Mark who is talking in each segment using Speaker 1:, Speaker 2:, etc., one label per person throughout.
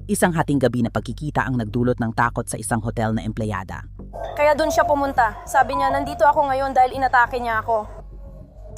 Speaker 1: Isang hating gabi na pagkikita ang nagdulot ng takot sa isang hotel na empleyada.
Speaker 2: Kaya doon siya pumunta. Sabi niya, nandito ako ngayon dahil inatake niya ako.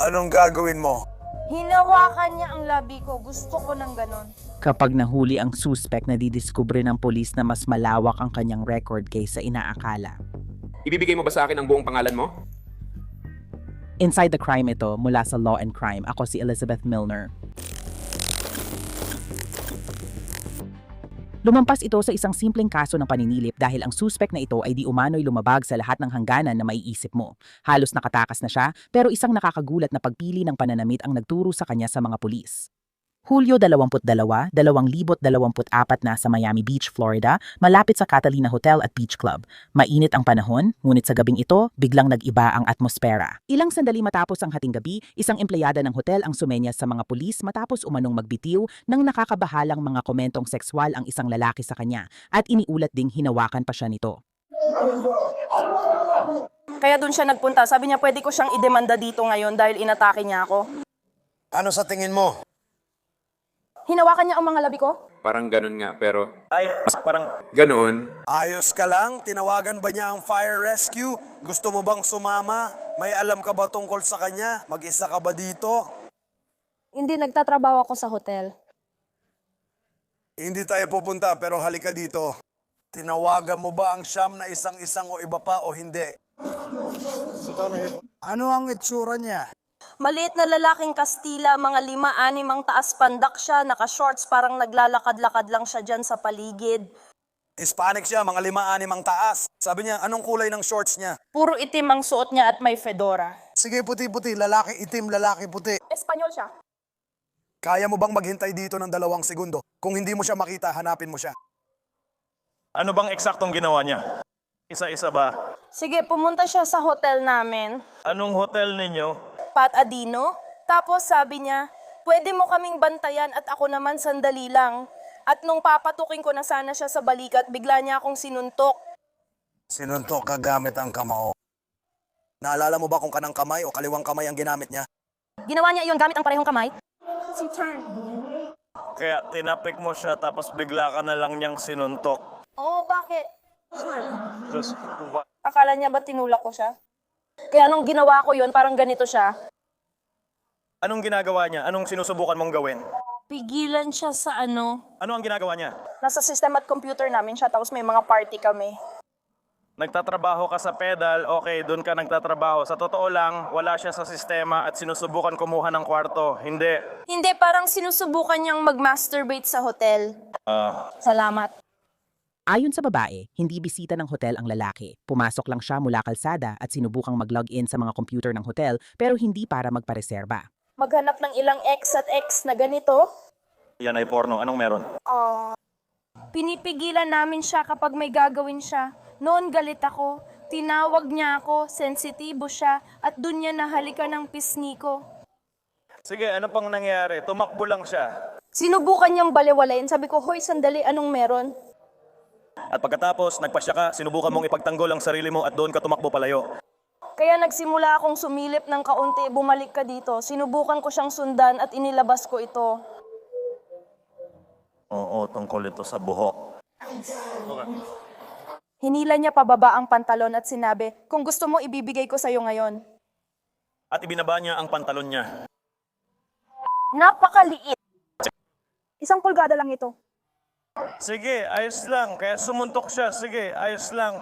Speaker 3: Anong gagawin mo?
Speaker 2: Hinawakan niya ang labi ko. Gusto ko ng ganon.
Speaker 1: Kapag nahuli ang suspect, nadidiskubre ng polis na mas malawak ang kanyang record kaysa inaakala.
Speaker 4: Ibibigay mo ba sa akin ang buong pangalan mo?
Speaker 1: Inside the Crime ito mula sa Law and Crime. Ako si Elizabeth Milner. Lumampas ito sa isang simpleng kaso ng paninilip dahil ang suspect na ito ay di umano'y lumabag sa lahat ng hangganan na maiisip mo. Halos nakatakas na siya, pero isang nakakagulat na pagpili ng pananamit ang nagturo sa kanya sa mga pulis. Hulyo 22, 2024 na sa Miami Beach, Florida, malapit sa Catalina Hotel at Beach Club. Mainit ang panahon, ngunit sa gabing ito, biglang nag-iba ang atmosfera. Ilang sandali matapos ang hating gabi, isang empleyada ng hotel ang sumenyas sa mga pulis matapos umanong magbitiw ng nakakabahalang mga komentong sekswal ang isang lalaki sa kanya at iniulat ding hinawakan pa siya nito.
Speaker 2: Kaya doon siya nagpunta. Sabi niya, pwede ko siyang idemanda dito ngayon dahil inatake niya ako.
Speaker 3: Ano sa tingin mo?
Speaker 2: Hinawakan niya ang mga labi ko?
Speaker 4: Parang ganun nga, pero
Speaker 5: Parang
Speaker 4: ganoon.
Speaker 3: Ayos ka lang? Tinawagan ba niya ang fire rescue? Gusto mo bang sumama? May alam ka ba tungkol sa kanya? Mag-isa ka ba dito?
Speaker 2: Hindi, nagtatrabaho ako sa hotel.
Speaker 3: Hindi tayo pupunta pero halika dito. Tinawagan mo ba ang siyam na isang-isang o iba pa o hindi? Ano ang itsura niya?
Speaker 2: Maliit na lalaking Kastila, mga 5-6 ang taas pandak siya, naka-shorts, parang naglalakad-lakad lang siya dyan sa paligid.
Speaker 3: Hispanic siya, mga 5-6 ang taas. Sabi niya, anong kulay ng shorts niya?
Speaker 2: Puro itim ang suot niya at may fedora.
Speaker 3: Sige, puti-puti, lalaki itim, lalaki puti.
Speaker 2: Espanyol siya.
Speaker 3: Kaya mo bang maghintay dito ng 2 segundo? Kung hindi mo siya makita, hanapin mo siya.
Speaker 5: ano bang eksaktong ginawa niya? Isa-isa ba?
Speaker 2: Sige, pumunta siya sa hotel namin,
Speaker 5: Anong hotel ninyo?
Speaker 2: Pat Adino. Tapos sabi niya, pwede mo kaming bantayan at ako naman sandali lang. At nung papatukin ko na sana siya sa balikat, bigla niya akong sinuntok.
Speaker 3: Sinuntok ka gamit ang kamao. Naalala mo ba kung kanang kamay o kaliwang kamay ang ginamit niya?
Speaker 2: Ginawa niya iyon gamit ang parehong kamay?
Speaker 5: Kaya tinapik mo siya tapos bigla ka na lang niyang sinuntok.
Speaker 2: Oo, bakit?
Speaker 5: Just,
Speaker 2: Akala niya ba tinulak ko siya? Kaya nung ginawa ko yun, parang ganito siya.
Speaker 5: anong ginagawa niya? Anong sinusubukan mong gawin?
Speaker 2: Pigilan siya sa ano.
Speaker 5: Ano ang ginagawa niya?
Speaker 2: Nasa system at computer namin siya, tapos may mga party kami.
Speaker 5: Nagtatrabaho ka sa pedal, okay, doon ka nagtatrabaho. Sa totoo lang, wala siya sa sistema at sinusubukan kumuha ng kwarto. Hindi.
Speaker 2: Hindi, parang sinusubukan niyang mag-masturbate sa hotel. Salamat.
Speaker 1: Ayon sa babae, hindi bisita ng hotel ang lalaki. Pumasok lang siya mula kalsada at sinubukang mag-login sa mga computer ng hotel pero hindi para magpareserba.
Speaker 2: Maghanap ng ilang X at X na ganito.
Speaker 5: Yan ay porno. Anong meron?
Speaker 2: Pinipigilan namin siya kapag may gagawin siya. Noon galit ako. Tinawag niya ako, sensitibo siya, at dun niya nahalikan ng pisngi ko.
Speaker 5: Sige, ano pang nangyari? Tumakbo lang siya.
Speaker 2: Sinubukan niyang balewalayin. Sabi ko, hoy, sandali, anong meron?
Speaker 5: At pagkatapos, nagpasya ka, sinubukan mong ipagtanggol ang sarili mo at doon ka tumakbo palayo.
Speaker 2: Kaya nagsimula akong sumilip ng kaunti, bumalik ka dito. Sinubukan ko siyang sundan at inilabas ko ito.
Speaker 5: Oo, tungkol ito sa buhok.
Speaker 2: Hinila niya pababa ang pantalon at sinabi, kung gusto mo, ibibigay ko sa'yo ngayon.
Speaker 5: At ibinaba niya ang pantalon niya.
Speaker 2: Napakaliit. 1 pulgada lang ito.
Speaker 5: Sige, ayos lang. Kaya sumuntok siya. Sige, ayos lang.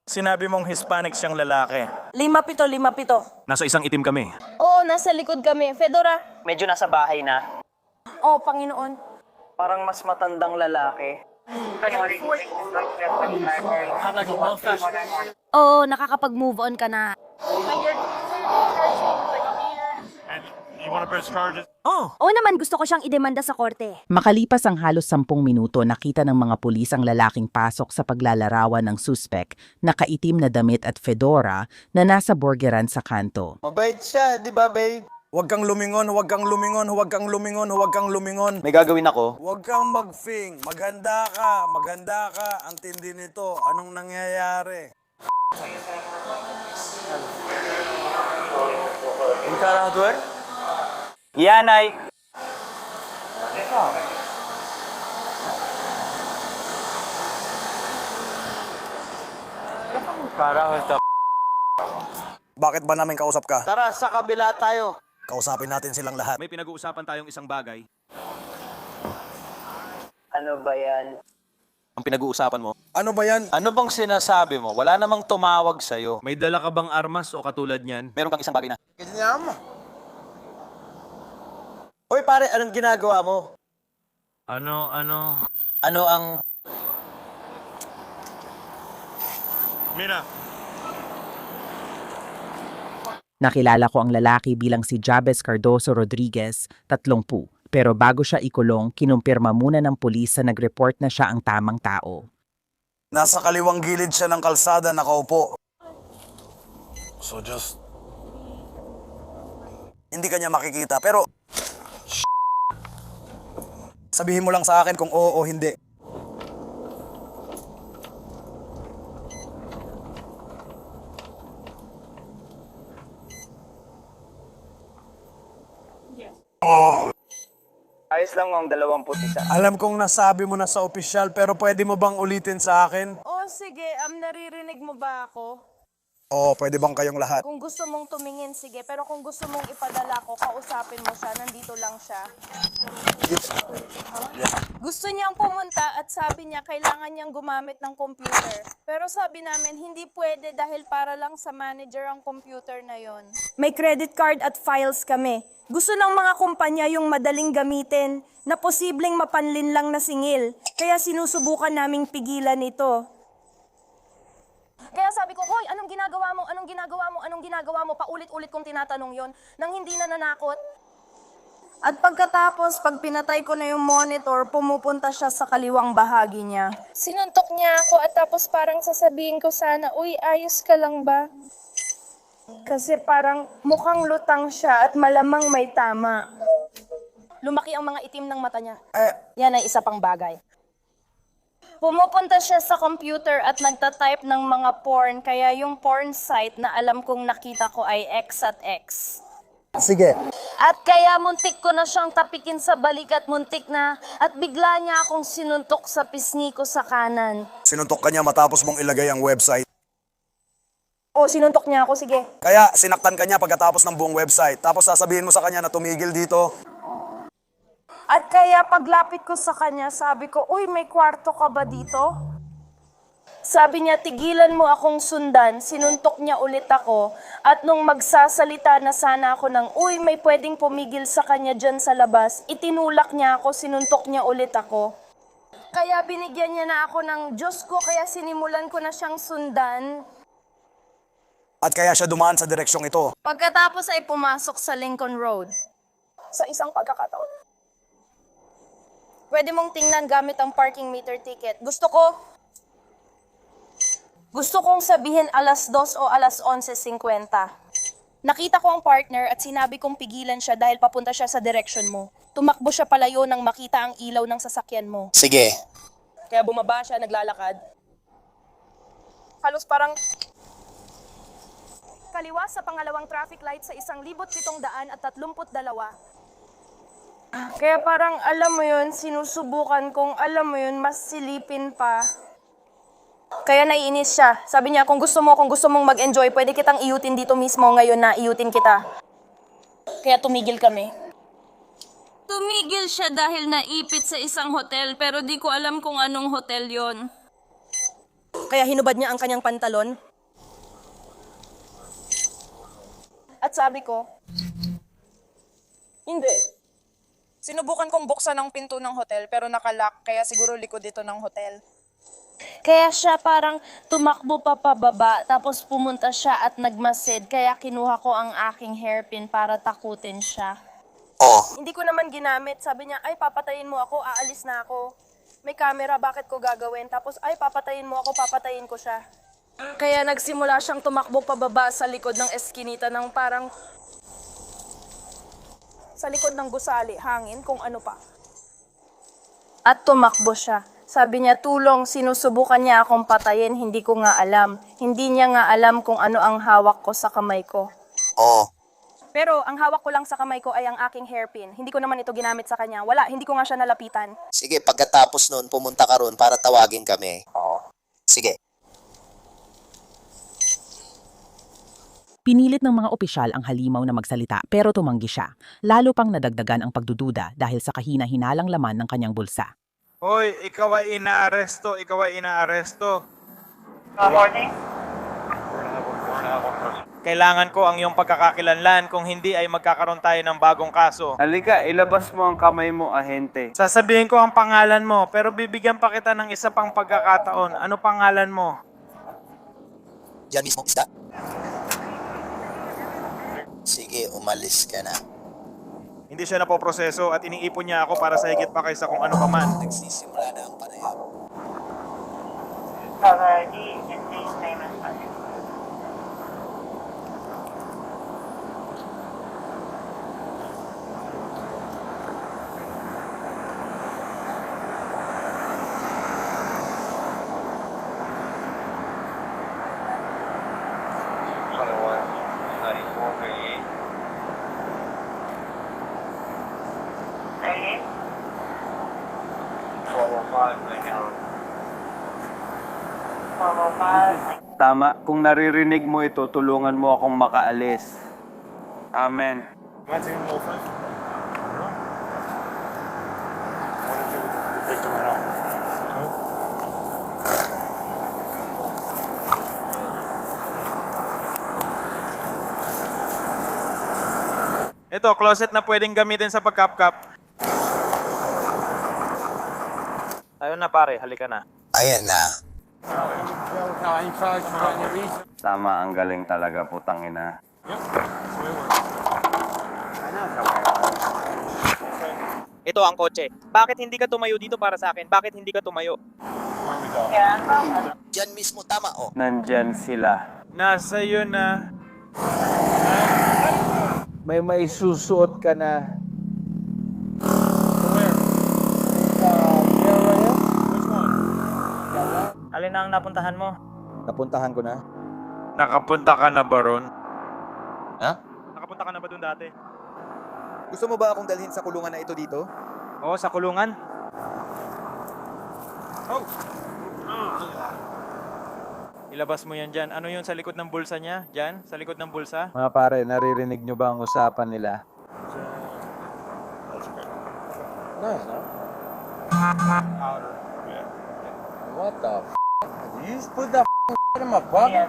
Speaker 5: Sinabi mong Hispanic siyang lalaki.
Speaker 2: 5'7", 5'7".
Speaker 5: Nasa isang itim kami.
Speaker 2: Oo, nasa likod kami. Fedora.
Speaker 6: Medyo nasa bahay na.
Speaker 2: Oh, Panginoon.
Speaker 6: Parang mas matandang lalaki.
Speaker 2: Oo, nakakapag-move on ka na. Oo naman, gusto ko siyang idemanda sa korte.
Speaker 1: Makalipas ang halos 10 minuto, nakita ng mga pulis ang lalaking pasok sa paglalarawan ng suspect na kaitim na damit at fedora na nasa burgeran sa kanto.
Speaker 7: Mabait siya, di ba, babe?
Speaker 3: Huwag kang lumingon, huwag kang lumingon, huwag kang lumingon, huwag kang lumingon.
Speaker 7: May gagawin ako.
Speaker 3: Huwag kang mag-fing. Maghanda ka, maghanda ka. Ang tindi nito. Anong nangyayari?
Speaker 7: Encarador?
Speaker 6: Yan ay...
Speaker 7: Kara host.
Speaker 3: Bakit ba namin kausap ka?
Speaker 7: Tara, sa kabila tayo.
Speaker 3: Kausapin natin silang lahat.
Speaker 8: May pinag-uusapan tayong isang bagay.
Speaker 6: Ano ba yan?
Speaker 8: Ang pinag-uusapan mo?
Speaker 3: Ano ba yan?
Speaker 7: Ano bang sinasabi mo? Wala namang tumawag sa'yo.
Speaker 8: May dala ka bang armas o katulad niyan?
Speaker 4: Meron kang isang bagay na.
Speaker 7: Hoy pare, anong ginagawa mo?
Speaker 5: Ano?
Speaker 7: Ano ang...
Speaker 5: Mina,
Speaker 1: Nakilala ko ang lalaki bilang si Jabez Cardoso Rodriguez, 30. Pero bago siya ikulong, kinumpirma muna ng pulis sa nag-report na siya ang tamang tao.
Speaker 3: Nasa kaliwang gilid siya ng kalsada nakaupo. So just... Hindi kanya makikita, pero... Sabihin mo lang sa akin kung oo o hindi.
Speaker 6: Ayos lang ang 21.
Speaker 3: Alam kong nasabi mo na sa opisyal, pero pwede mo bang ulitin sa akin?
Speaker 2: Oh, sige, naririnig mo ba ako?
Speaker 3: Oo, pwede bang kayong lahat?
Speaker 2: Kung gusto mong tumingin, sige. Pero kung gusto mong ipadala ko, kausapin mo siya. Nandito lang siya. Gusto niyang pumunta at sabi niya kailangan niyang gumamit ng computer. Pero sabi namin hindi pwede dahil para lang sa manager ang computer na yon. May credit card at files kami. Gusto ng mga kumpanya yung madaling gamitin na posibleng mapanlin lang na singil. Kaya sinusubukan naming pigilan ito. Kaya sabi ko, hoy, anong ginagawa mo? Anong ginagawa mo? Anong ginagawa mo? Paulit-ulit kong tinatanong yon nang hindi na nanakot. At pagkatapos, pag pinatay ko na yung monitor, pumupunta siya sa kaliwang bahagi niya. Sinuntok niya ako at tapos parang sasabihin ko sana, uy, ayos ka lang ba? Kasi parang mukhang lutang siya at malamang may tama. Lumaki ang mga itim ng mata niya. Yan ay isa pang bagay. Pumupunta siya sa computer at nagtatype ng mga porn, kaya yung porn site na alam kong nakita ko ay X at X.
Speaker 3: Sige.
Speaker 2: At kaya muntik ko na siyang tapikin sa balikat, muntik na, at bigla niya akong sinuntok sa pisngi ko sa kanan.
Speaker 3: Sinuntok ka niya matapos mong ilagay ang website.
Speaker 2: O, sinuntok niya ako, sige.
Speaker 3: Kaya sinaktan ka niya pagkatapos ng buong website. Tapos sasabihin mo sa kanya na tumigil dito.
Speaker 2: At kaya paglapit ko sa kanya, sabi ko, uy, may kwarto ka ba dito? Sabi niya, tigilan mo akong sundan. Sinuntok niya ulit ako. At nung magsasalita na sana ako ng, uy, may pwedeng pumigil sa kanya dyan sa labas, itinulak niya ako, sinuntok niya ulit ako. Kaya binigyan niya na ako ng Diyos ko, kaya sinimulan ko na siyang sundan.
Speaker 3: At kaya siya dumaan sa direksyong ito.
Speaker 2: Pagkatapos ay pumasok sa Lincoln Road. Sa isang pagkakataon. Pwede mong tingnan gamit ang parking meter ticket. Gusto kong sabihin alas 2 o alas 11:50. Nakita ko ang partner at sinabi kong pigilan siya dahil papunta siya sa direction mo. Tumakbo siya palayo nang makita ang ilaw ng sasakyan mo.
Speaker 7: Sige.
Speaker 2: Kaya bumaba siya, naglalakad. Halos parang kaliwa sa pangalawang traffic light sa 1,732. Kaya parang alam mo yun, sinusubukan kong alam mo yun, mas silipin pa. Kaya naiinis siya. Sabi niya, kung gusto mong mag-enjoy, pwede kitang iyutin dito mismo ngayon na iyutin kita. Kaya tumigil kami. Tumigil siya dahil naipit sa isang hotel pero di ko alam kung anong hotel yon. Kaya hinubad niya ang kanyang pantalon. At sabi ko, hindi. Sinubukan kong buksan ang pinto ng hotel pero nakalock kaya siguro likod dito ng hotel. Kaya siya parang tumakbo pa pababa tapos pumunta siya at nagmasid kaya kinuha ko ang aking hairpin para takutin siya. Hindi ko naman ginamit. Sabi niya, ay papatayin mo ako, aalis na ako. May camera, bakit ko gagawin? Tapos ay papatayin mo ako, papatayin ko siya. Kaya nagsimula siyang tumakbo pababa sa likod ng eskinita ng parang sa likod ng gusali, hangin, kung ano pa. At tumakbo siya. Sabi niya, tulong, sinusubukan niya akong patayin, hindi ko nga alam. Hindi niya nga alam kung ano ang hawak ko sa kamay ko.
Speaker 3: Oo.
Speaker 2: Pero ang hawak ko lang sa kamay ko ay ang aking hairpin. Hindi ko naman ito ginamit sa kanya. Wala, hindi ko nga siya nalapitan.
Speaker 9: Sige, pagkatapos nun, pumunta ka ron para tawagin kami. Oo. Sige.
Speaker 1: Pinilit ng mga opisyal ang halimaw na magsalita pero tumanggi siya. Lalo pang nadagdagan ang pagdududa dahil sa kahina-hinalang laman ng kanyang bulsa.
Speaker 5: Hoy, ikaw ay inaaresto, ikaw ay inaaresto. Kailangan ko ang iyong pagkakakilanlan, kung hindi ay magkakaroon tayo ng bagong kaso.
Speaker 6: Halika, ilabas mo ang kamay mo, ahente.
Speaker 5: Sasabihin ko ang pangalan mo, pero bibigyan pa kita ng isa pang pagkakataon. Ano pangalan mo?
Speaker 9: Diyan mismo, isda. Sige, umalis ka na.
Speaker 5: Hindi siya napoproseso at iniipon niya ako para sa higit pa kaysa kung ano pa man.
Speaker 9: Nagsisimula na ang panayam.
Speaker 6: Tama, kung naririnig mo ito, tulungan mo akong makaalis. Amen.
Speaker 5: Ito, closet na pwedeng gamitin sa pagkapkap. Ayun na pare, halika na.
Speaker 9: Ayan na.
Speaker 6: Tama, ang galing talaga, putang ina.
Speaker 5: Ito ang kotse. Bakit hindi ka tumayo dito para sa akin? Bakit hindi ka tumayo?
Speaker 9: Diyan mismo, tama oh.
Speaker 6: Nandyan sila.
Speaker 5: Nasa iyo na.
Speaker 6: May susuot ka na.
Speaker 5: Alin na ang napuntahan mo?
Speaker 7: Napuntahan ko na.
Speaker 5: Nakapunta ka na ba ron?
Speaker 7: Ha?
Speaker 5: Nakapunta ka na ba dun dati?
Speaker 7: Gusto mo ba akong dalhin sa kulungan na ito dito?
Speaker 5: Oo, sa kulungan. Ilabas mo yan dyan. Ano yun sa likod ng bulsa niya? Dyan? Sa likod ng bulsa?
Speaker 6: Mga pare, naririnig nyo ba ang usapan nila? What the f***? You just put that in my pocket?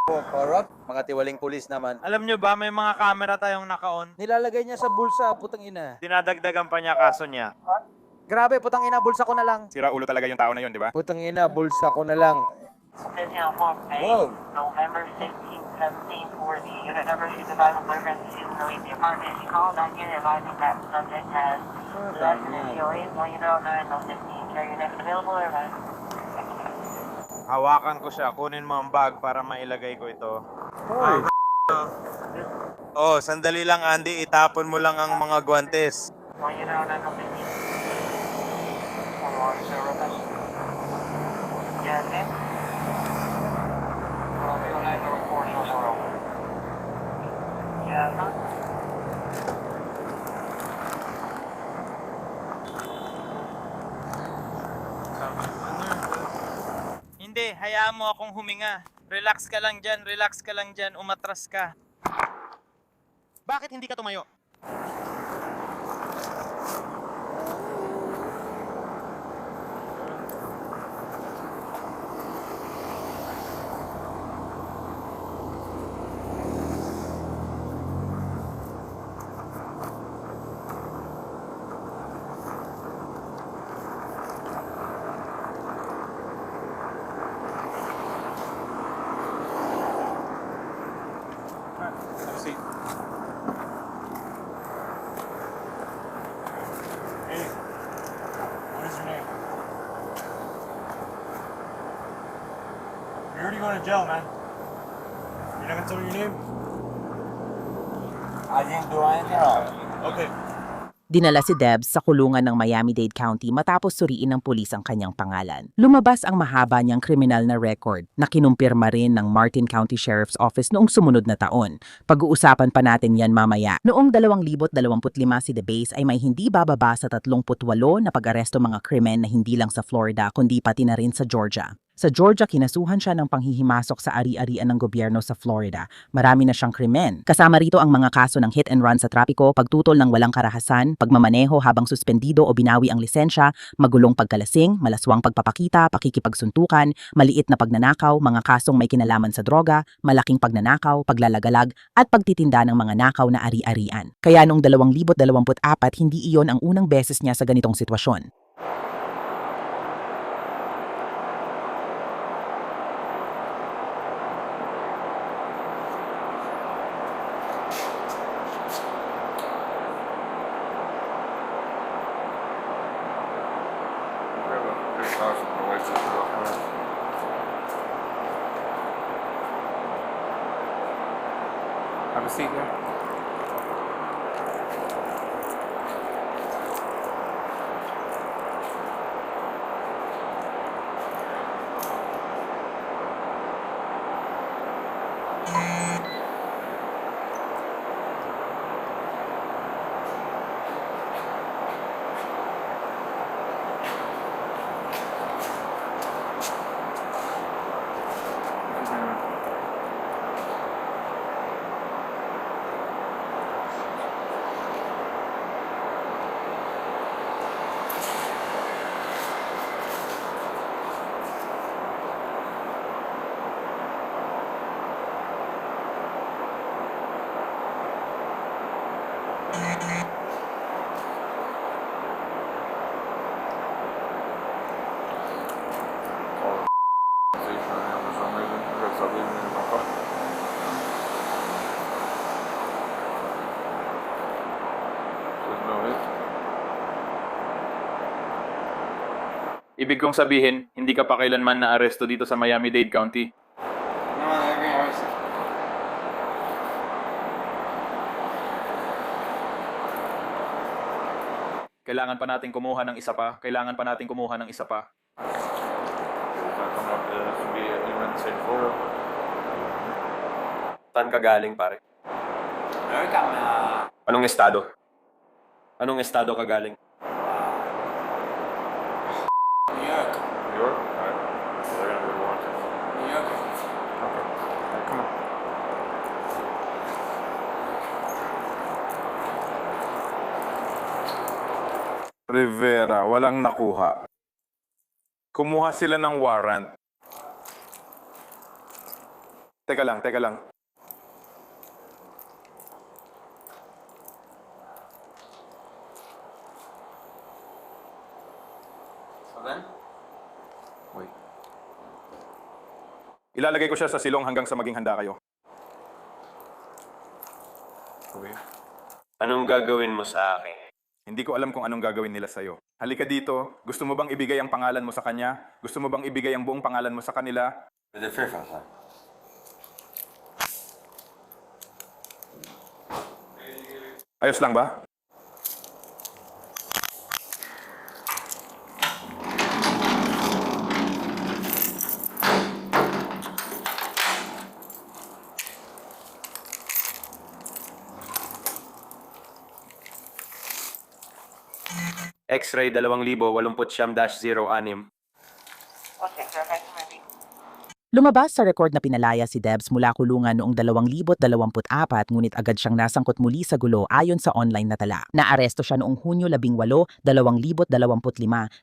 Speaker 6: Corrupt? Mga tiwaling pulis naman.
Speaker 5: Alam nyo ba, may mga camera tayong naka-on.
Speaker 7: Nilalagay niya sa bulsa, putang ina.
Speaker 5: Dinadagdagan pa niya kaso niya.
Speaker 7: Grabe, putang ina, bulsa ko na lang.
Speaker 4: Sira ulo talaga yung tao na yun, di ba?
Speaker 6: Putang ina, bulsa ko na lang.
Speaker 7: Wow.
Speaker 10: November 16, 17 for the unit number 2 survival boyfriend to leave the apartment. You call that unit advising that subject has less than a COA, 109, no 15. Carry your next available or not?
Speaker 5: Hawakan ko siya. Kunin mo ang bag para mailagay ko ito. Oh, sandali lang Andy. Itapon mo lang ang mga guwantes.
Speaker 10: 109, no 15. 110 request. Yeah, okay. 109, no 400. Yeah, no.
Speaker 5: Hindi, hayaan mo akong huminga. Relax ka lang dyan, umatras ka. Bakit hindi ka tumayo? You're already going to jail, man. You're not gonna tell me your name?
Speaker 6: I didn't do anything wrong.
Speaker 5: Okay.
Speaker 1: Dinala si Debs sa kulungan ng Miami-Dade County matapos suriin ng pulis ang kanyang pangalan. Lumabas ang mahaba niyang kriminal na record na kinumpirma rin ng Martin County Sheriff's Office noong sumunod na taon. Pag-uusapan pa natin yan mamaya. Noong 2025 si DeBase ay may hindi bababa sa 38 na pag-aresto mga krimen na hindi lang sa Florida kundi pati na rin sa Georgia. Sa Georgia, kinasuhan siya ng panghihimasok sa ari-arian ng gobyerno sa Florida. Marami na siyang krimen. Kasama rito ang mga kaso ng hit and run sa trapiko, pagtutol ng walang karahasan, pagmamaneho habang suspendido o binawi ang lisensya, magulong pagkalasing, malaswang pagpapakita, pakikipagsuntukan, maliit na pagnanakaw, mga kasong may kinalaman sa droga, malaking pagnanakaw, paglalagalag, at pagtitinda ng mga nakaw na ari-arian. Kaya noong 2024, hindi iyon ang unang beses niya sa ganitong sitwasyon.
Speaker 4: Have a seat here.
Speaker 5: Ibig kong sabihin, hindi ka pa kailanman na-aresto dito sa Miami-Dade County. Kailangan pa natin kumuha ng isa pa. Kailangan pa natin kumuha ng isa pa.
Speaker 8: Saan ka galing, pare? Anong estado? Anong estado ka galing?
Speaker 4: New York? Alright. So they're gonna be warranted. New York. Okay. Alright, come on.
Speaker 11: Rivera, walang nakuha. Kumuha sila ng warrant. Teka lang, teka lang.
Speaker 4: Wait.
Speaker 11: Ilalagay ko siya sa silong hanggang sa maging handa kayo.
Speaker 4: Okay.
Speaker 8: Anong gagawin mo sa akin?
Speaker 11: Hindi ko alam kung anong gagawin nila sa'yo. Halika dito. Gusto mo bang ibigay ang pangalan mo sa kanya? Gusto mo bang ibigay ang buong pangalan mo sa kanila? Ayos lang ba?
Speaker 8: X-ray 2080-06.
Speaker 10: Okay, sir. Thank you, maybe.
Speaker 1: Lumabas sa rekord na pinalaya si Debs mula kulungan noong 2024 ngunit agad siyang nasangkot muli sa gulo ayon sa online na tala. Naaresto siya noong Hunyo 18, 2025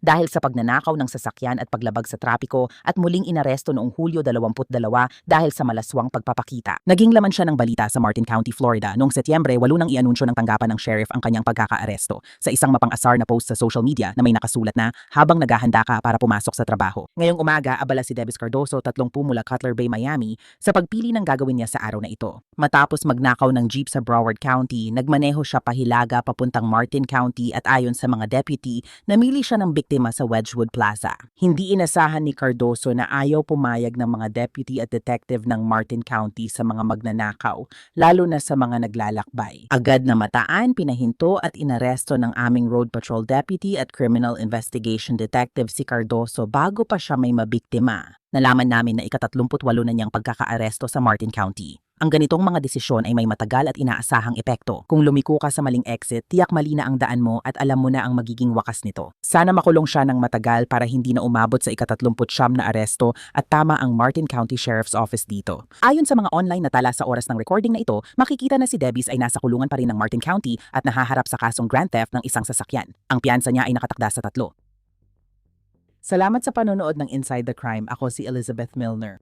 Speaker 1: dahil sa pagnanakaw ng sasakyan at paglabag sa trapiko at muling inaresto noong Hulyo 22 dahil sa malaswang pagpapakita. Naging laman siya ng balita sa Martin County, Florida noong Setyembre 8 nang ianunsyo ng tanggapan ng sheriff ang kanyang pagkakaaresto sa isang mapang-asar na post sa social media na may nakasulat na habang naghahanda ka para pumasok sa trabaho. Ngayong umaga, abala si Debs Cardoso 30 mula Cutler Bay, Miami sa pagpili ng gagawin niya sa araw na ito. Matapos magnakaw ng jeep sa Broward County, nagmaneho siya pahilaga papuntang Martin County at ayon sa mga deputy, namili siya ng biktima sa Wedgwood Plaza. Hindi inasahan ni Cardoso na ayaw pumayag ng mga deputy at detective ng Martin County sa mga magnanakaw, lalo na sa mga naglalakbay. Agad na mataan, pinahinto at inaresto ng aming Road Patrol Deputy at Criminal Investigation Detective si Cardoso bago pa siya may mabiktima. Nalaman namin na ika-38 na niyang pagkakaaresto sa Martin County. Ang ganitong mga desisyon ay may matagal at inaasahang epekto. Kung lumiko ka sa maling exit, tiyak mali na ang daan mo at alam mo na ang magiging wakas nito. Sana makulong siya ng matagal para hindi na umabot sa ika-39 na aresto at tama ang Martin County Sheriff's Office dito. Ayon sa mga online na tala sa oras ng recording na ito, makikita na si Debis ay nasa kulungan pa rin ng Martin County at nahaharap sa kasong grand theft ng isang sasakyan. Ang piyansa niya ay nakatakda sa 3. Salamat sa panonood ng Inside the Crime. Ako si Elizabeth Milner.